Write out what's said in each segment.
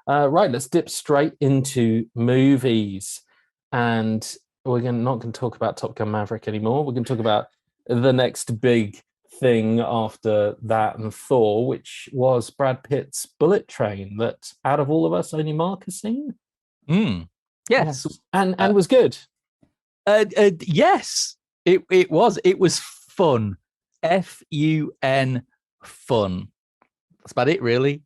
Right, let's dip straight into movies. And we're not going to talk about Top Gun Maverick anymore. We're going to talk about the next big thing after that and Thor, which was Brad Pitt's Bullet Train that out of all of us, only Mark has seen. Yes. And was good. Yes, it was. It was fun. F-U-N, fun. That's about it, really.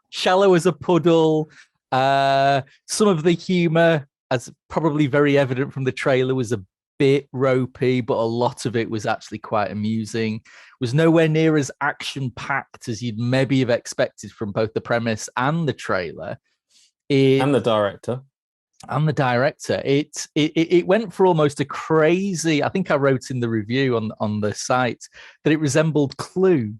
Shallow as a puddle. Some of the humor, as probably very evident from the trailer, was a bit ropey, but a lot of it was actually quite amusing. Was nowhere near as action-packed as you'd maybe have expected from both the premise and the trailer. And the director. It went for almost a crazy. I think I wrote in the review on the site that it resembled Clue,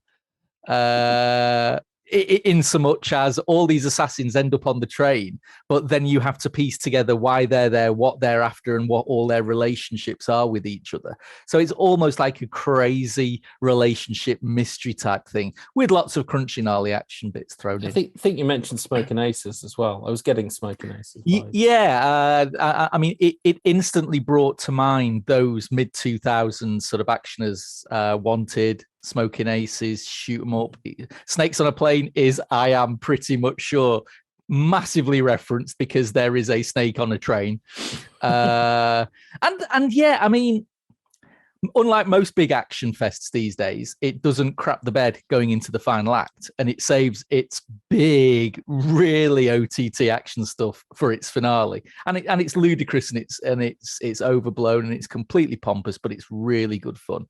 in so much as all these assassins end up on the train, but then you have to piece together why they're there, what they're after, and what all their relationships are with each other. So it's almost like a crazy relationship mystery type thing with lots of crunchy, gnarly action bits thrown in. I think you mentioned Smoking Aces as well. I was getting Smoking Aces. I mean, it instantly brought to mind those mid-2000s sort of actioners, Wanted, Smoking Aces, Shoot 'em Up. Snakes on a Plane is, I am pretty much sure, massively referenced because there is a snake on a train. And yeah, I mean, unlike most big action fests these days, it doesn't crap the bed going into the final act, and it saves its big, really OTT action stuff for its finale. And it's ludicrous and it's overblown and it's completely pompous, but it's really good fun.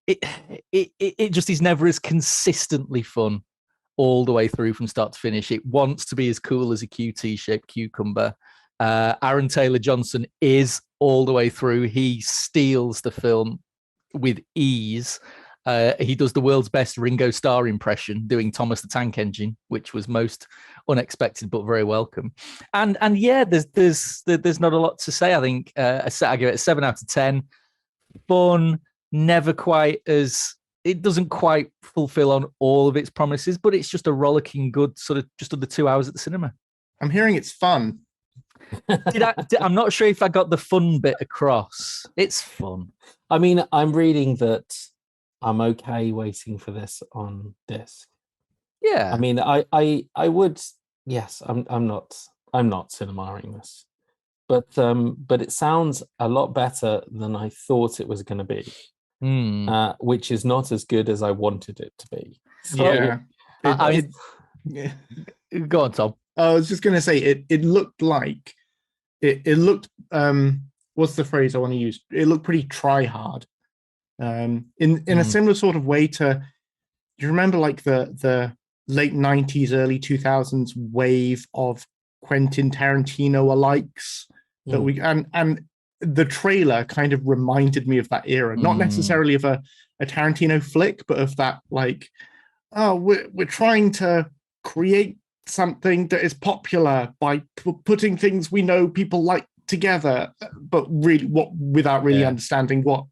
It just is never as consistently fun all the way through from start to finish. It wants to be as cool as a QT-shaped cucumber. Aaron Taylor-Johnson is all the way through. He steals the film with ease. He does the world's best Ringo Starr impression, doing Thomas the Tank Engine, which was most unexpected but very welcome. And yeah, there's not a lot to say. I think I give it a 7 out of 10. Fun. Never quite as, it doesn't quite fulfill on all of its promises, but it's just a rollicking good sort of just under 2 hours at the cinema. I'm hearing it's fun. I'm not sure if I got the fun bit across. It's fun. I mean, I'm reading that I'm okay waiting for this on disc. Yeah. I mean, I would, yes, I'm not cinemaing this. But it sounds a lot better than I thought it was going to be. Which is not as good as I wanted it to be. So, go on, Tom. I was just going to say it looked like it looked. What's the phrase I want to use? It looked pretty try hard. In a similar sort of way to, you remember like the late 90s, early 2000s wave of Quentin Tarantino alikes that we and the trailer kind of reminded me of that era, not necessarily of a Tarantino flick, but of that, like, oh, we're trying to create something that is popular by putting things we know people like together, but really without really understanding what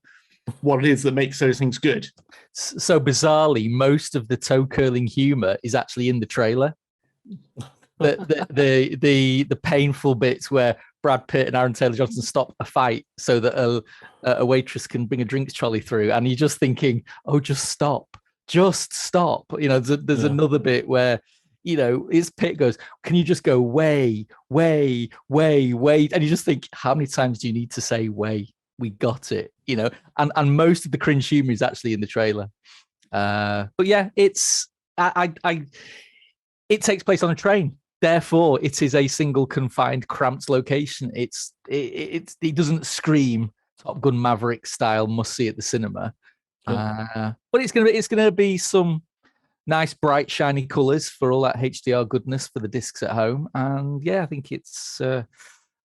it is that makes those things good. So bizarrely, most of the toe curling humor is actually in the trailer. The painful bits where Brad Pitt and Aaron Taylor-Johnson stop a fight so that a waitress can bring a drinks trolley through, and you're just thinking, oh, just stop. You know, there's another bit where, you know, his Pitt goes, can you just go way, way, way, way? And you just think, how many times do you need to say way? We got it, you know? And most of the cringe humor is actually in the trailer. But yeah, it takes place on a train. Therefore, it is a single confined, cramped location. It doesn't scream Top Gun Maverick style must see at the cinema, but it's gonna be some nice, bright, shiny colours for all that HDR goodness for the discs at home. And yeah, I think it's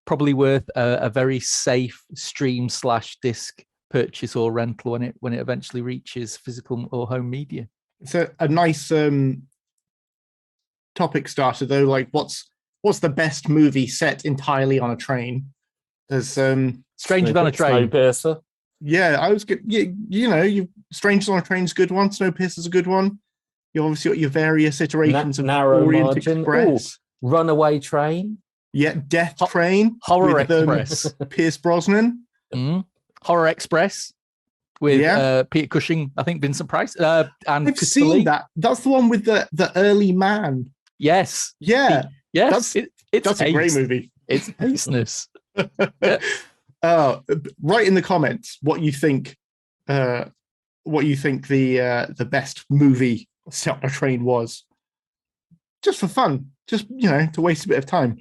probably worth a very safe stream/disc purchase or rental when it eventually reaches physical or home media. It's a nice topic starter though. Like, what's the best movie set entirely on a train? There's Strangers on a Train. Snowpiercer. Yeah, I was good. You know, Strangers on a Train's a good one. Snowpiercer's a good one. You obviously got your various iterations of narrow Orient margin. Express. Runaway Train. Yeah, Death Train. Horror with, Express. Pierce Brosnan. Horror Express with Peter Cushing, I think Vincent Price. And I've seen that. That's the one with the early man. Yes. Yeah. Yes. That's a great movie. It's aceness. Write in the comments what you think. What you think the best movie set on a train was, just for fun, just to waste a bit of time.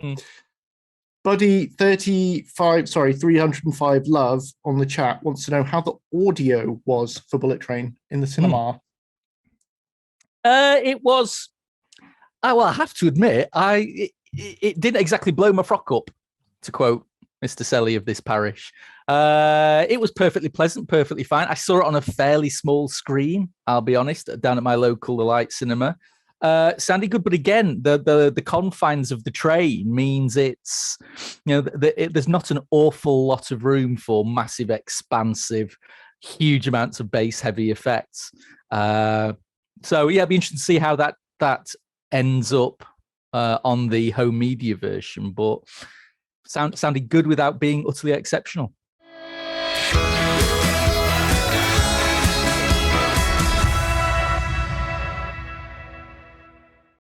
Buddy 305 Love on the chat wants to know how the audio was for Bullet Train in the cinema. It was. I have to admit, it didn't exactly blow my frock up, to quote Mr. Selly of this parish. It was perfectly pleasant, perfectly fine. I saw it on a fairly small screen, I'll be honest, down at my local Light Cinema. Sounded good, but again, the confines of the train means it's, there's not an awful lot of room for massive, expansive, huge amounts of bass-heavy effects. So yeah, it'd be interesting to see how that ends up on the home media version, but sounded good without being utterly exceptional.